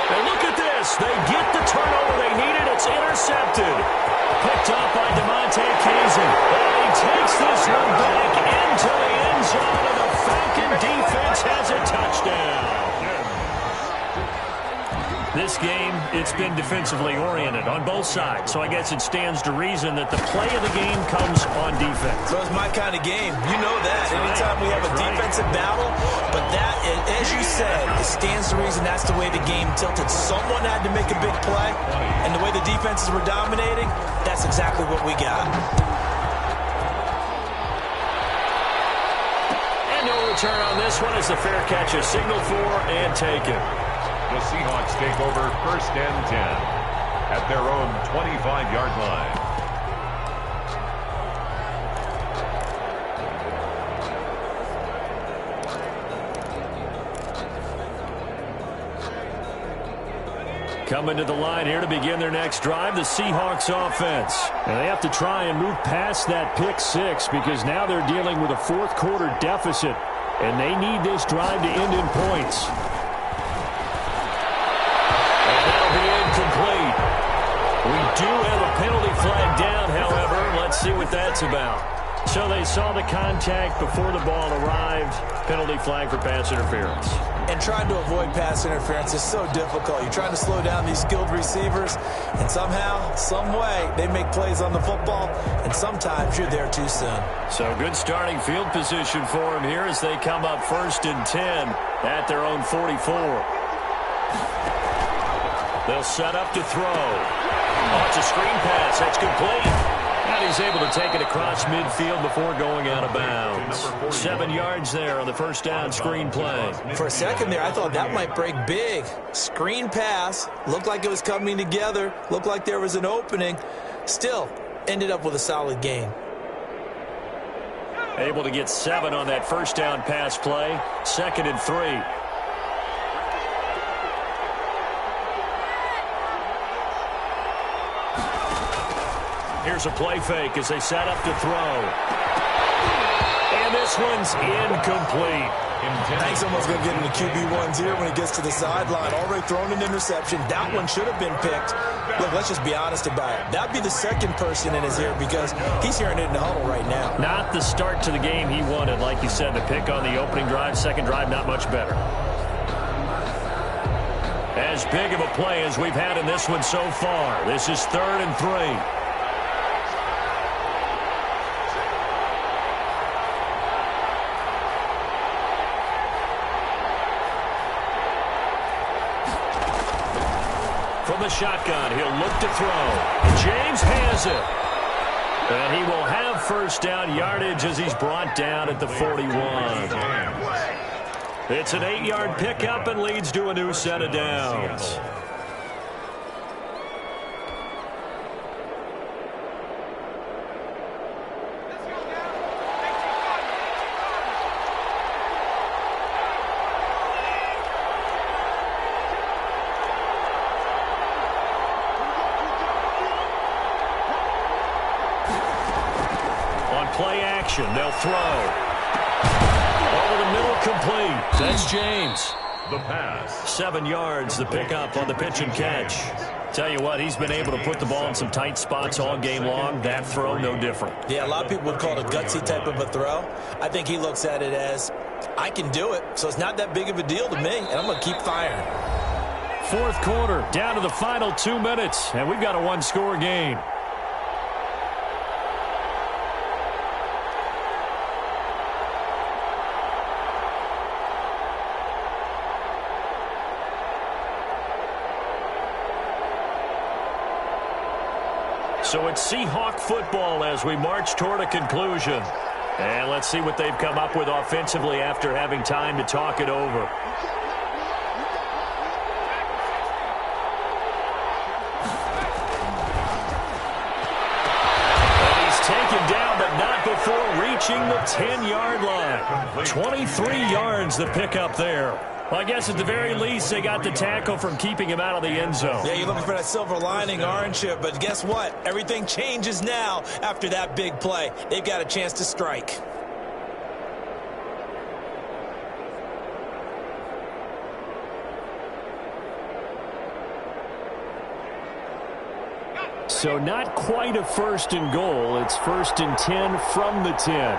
And look at this. They get the turnover they needed. It's intercepted. Picked up by DeMonte Kazin. And he takes this one back into the end zone, and the Falcon defense has a touchdown. This game, it's been defensively oriented on both sides, so I guess it stands to reason that the play of the game comes on defense. So it's my kind of game. You know that. Anytime we have a defensive battle, but that, as you said, it stands to reason that's the way the game tilted. Someone had to make a big play, and the way the defenses were dominating, that's exactly what we got. And no return on this one as the fair catch is signaled for and taken. The Seahawks take over first and 10 at their own 25-yard line. Coming to the line here to begin their next drive, the Seahawks offense. And they have to try and move past that pick 6 because now they're dealing with a fourth-quarter deficit, and they need this drive to end in points. Incomplete. We do have a penalty flag down, however. Let's see what that's about. So they saw the contact before the ball arrived. Penalty flag for pass interference. And trying to avoid pass interference is so difficult. You're trying to slow down these skilled receivers, and somehow, some way, they make plays on the football, and sometimes you're there too soon. So good starting field position for them here as they come up first and 10 at their own 44. They'll set up to throw. Oh, it's a screen pass. That's complete. And he's able to take it across midfield before going out of bounds. 7 yards there on the first down screen play. For a second there, I thought that might break big. Screen pass. Looked like it was coming together. Looked like there was an opening. Still, ended up with a solid gain. Able to get 7 on that first down pass play. 2nd and 3. Here's a play fake as they set up to throw. And this one's incomplete. He's almost going to get into QB1s here when he gets to the sideline. Already thrown an interception. That one should have been picked. Look, let's just be honest about it. That'd be the second person in his ear because he's hearing it in the huddle right now. Not the start to the game he wanted. Like you said, the pick on the opening drive, second drive, not much better. As big of a play as we've had in this one so far. This is 3rd and 3. From the shotgun, he'll look to throw. James has it. And he will have first down yardage as he's brought down at the 41. It's an 8-yard pickup and leads to a new set of downs. On play action, they'll throw. Over the middle, complete. That's James. The pass. 7 yards, the pickup on the pitch and catch. Tell you what, he's been able to put the ball in some tight spots all game long. That throw, no different. Yeah, a lot of people would call it a gutsy type of a throw. I think he looks at it as, I can do it, so it's not that big of a deal to me, and I'm going to keep firing. Fourth quarter, down to the final 2 minutes, and we've got a one-score game. So it's Seahawk football as we march toward a conclusion. And let's see what they've come up with offensively after having time to talk it over. And he's taken down, but not before reaching the 10-yard line. 23 yards the pickup there. Well, I guess at the very least, they got the tackle from keeping him out of the end zone. Yeah, you're looking for that silver lining, aren't you? But guess what? Everything changes now after that big play. They've got a chance to strike. So not quite a first and goal. It's 1st and 10 from the 10.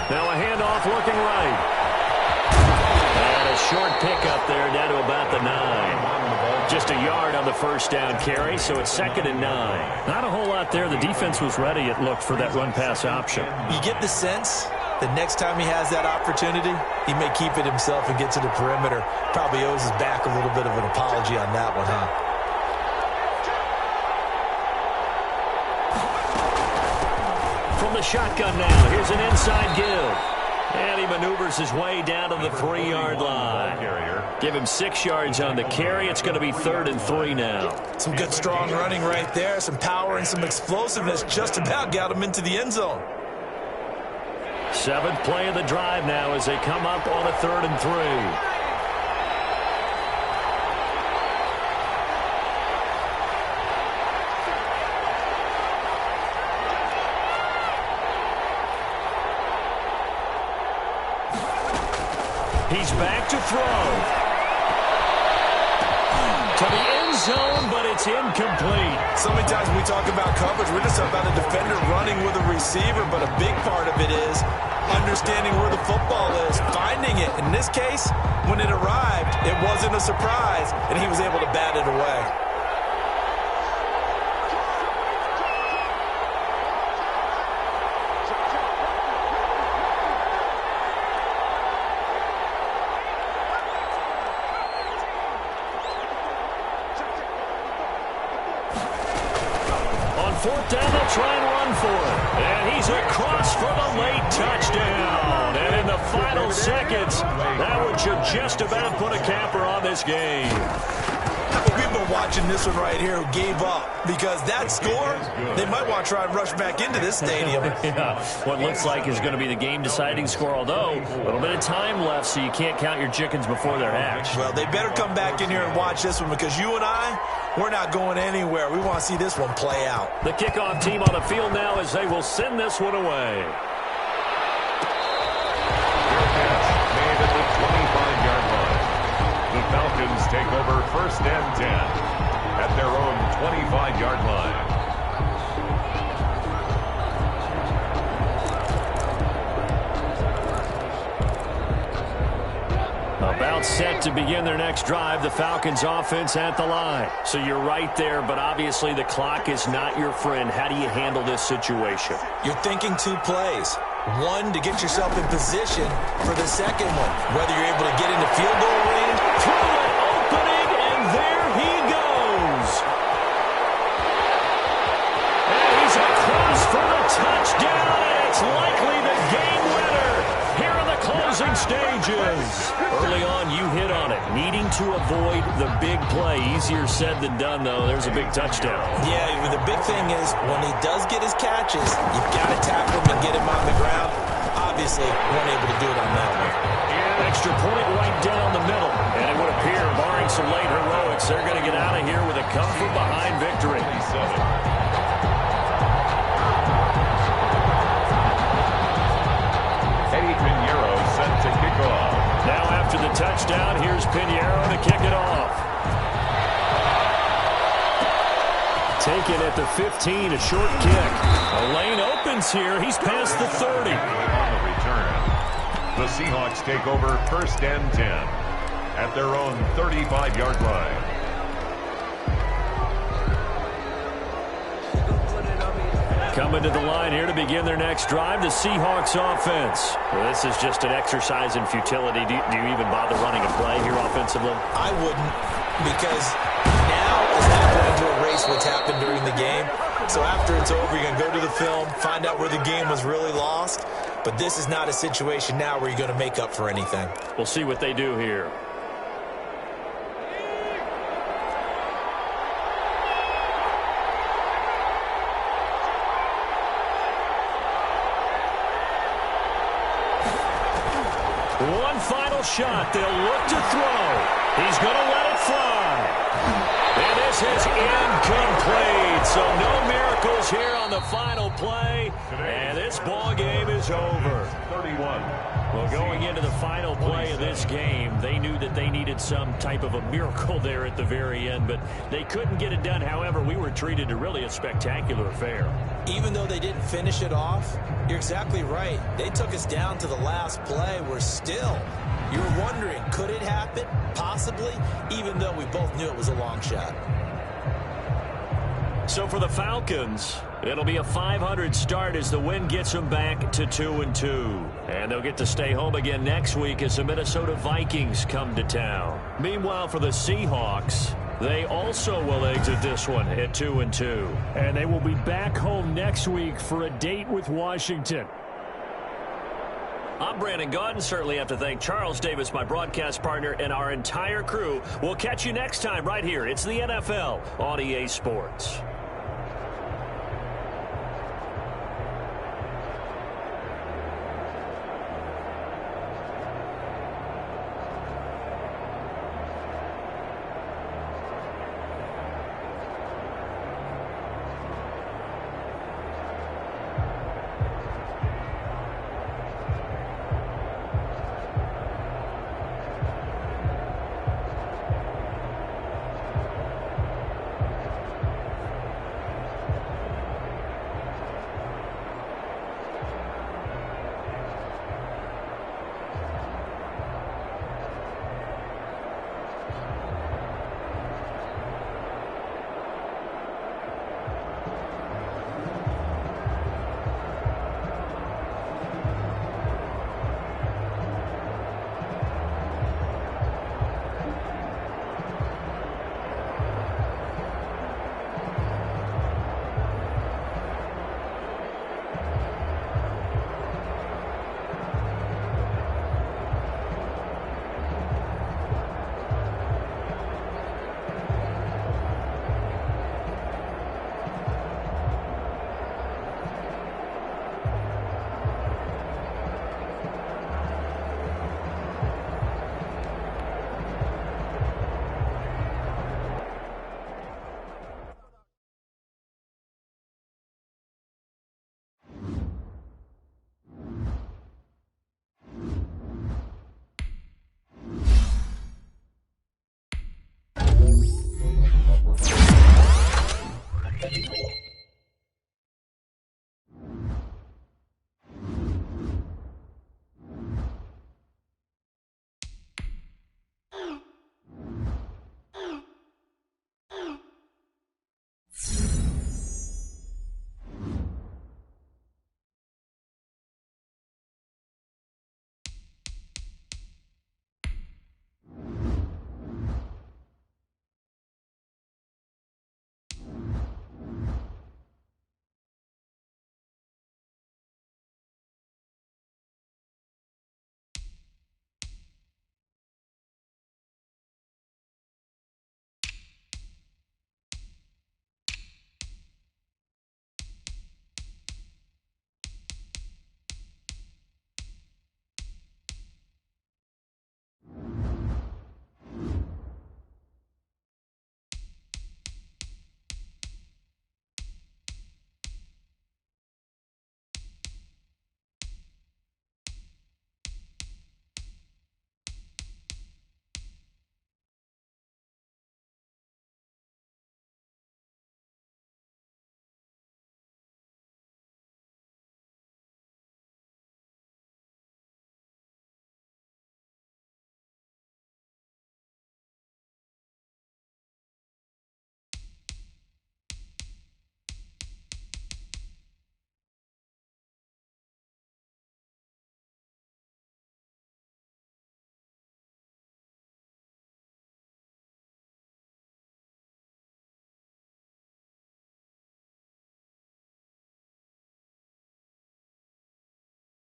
Now a handoff looking right. And a short pickup there down to about the 9. Just a yard on the first down carry, so it's 2nd and 9. Not a whole lot there. The defense was ready, it looked, for that run-pass option. You get the sense that next time he has that opportunity, he may keep it himself and get to the perimeter. Probably owes his back a little bit of an apology on that one, huh? From the shotgun now, here's an inside give. And he maneuvers his way down to the 3-yard line. Give him 6 yards on the carry. It's going to be 3rd and 3 now. Some good strong running right there. Some power and some explosiveness just about got him into the end zone. 7th play of the drive now as they come up on a 3rd and 3. He's back to throw. To the end zone, but it's incomplete. So many times when we talk about coverage, we're just talking about a defender running with a receiver, but a big part of it is understanding where the football is, finding it. In this case, when it arrived, it wasn't a surprise, and he was able to bat it away. Fourth down, they'll try and run for it. And he's across for the late touchdown. And in the final seconds, that one should just about put a capper on this game. We've been watching this one right here who gave up. Because that score, they might want to try and rush back into this stadium. Yeah, what looks like is going to be the game-deciding score, although a little bit of time left, so you can't count your chickens before they're hatched. Well, they better come back in here and watch this one because you and I, we're not going anywhere. We want to see this one play out. The kickoff team on the field now as they will send this one away. Made at the 25-yard line. The Falcons take over 1st and 10 at their own 25-yard line. About set to begin their next drive, the Falcons offense at the line. So you're right there, but obviously the clock is not your friend. How do you handle this situation? You're thinking 2 plays. One, to get yourself in position for the second one. Whether you're able to get into field goal range. Through an opening, and there he goes. And he's across for the touchdown, and it's likely the game winner here in the closing stages. Early on, you hit on it. Needing to avoid the big play. Easier said than done, though. There's a big touchdown. Yeah, the big thing is when he does get his catches, you've got to tackle him and get him on the ground. Obviously, weren't able to do it on that one. Extra point right down the middle. And it would appear, barring some late heroics, they're going to get out of here with a come-from-behind victory. Eddie Pinheiro set to kick off. Now after the touchdown, here's Pinheiro to kick it off. Taken at the 15, a short kick. A lane opens here. He's past the 30. On the return, the Seahawks take over 1st and 10 at their own 35-yard line. Coming to the line here to begin their next drive, the Seahawks offense. Well, this is just an exercise in futility. Do you even bother running a play here offensively? I wouldn't, because now is not going to erase what's happened during the game. So after it's over, you're going to go to the film, find out where the game was really lost. But this is not a situation now where you're going to make up for anything. We'll see what they do here. One final shot. They'll look to throw. He's going to let it fly. And this is incomplete. So no miracles here on the final play. And this ball game is over. 31. Well, going into the final play of this game, they knew that they needed some type of a miracle there at the very end, but they couldn't get it done. However, we were treated to really a spectacular affair. Even though they didn't finish it off, you're exactly right. They took us down to the last play. We're still, you're wondering, could it happen? Possibly, even though we both knew it was a long shot. So for the Falcons, it'll be a 500 start as the win gets them back to 2-2. And they'll get to stay home again next week as the Minnesota Vikings come to town. Meanwhile, for the Seahawks, they also will exit this one at 2-2. And they will be back home next week for a date with Washington. I'm Brandon Gaudin. Certainly have to thank Charles Davis, my broadcast partner, and our entire crew. We'll catch you next time right here. It's the NFL on EA Sports.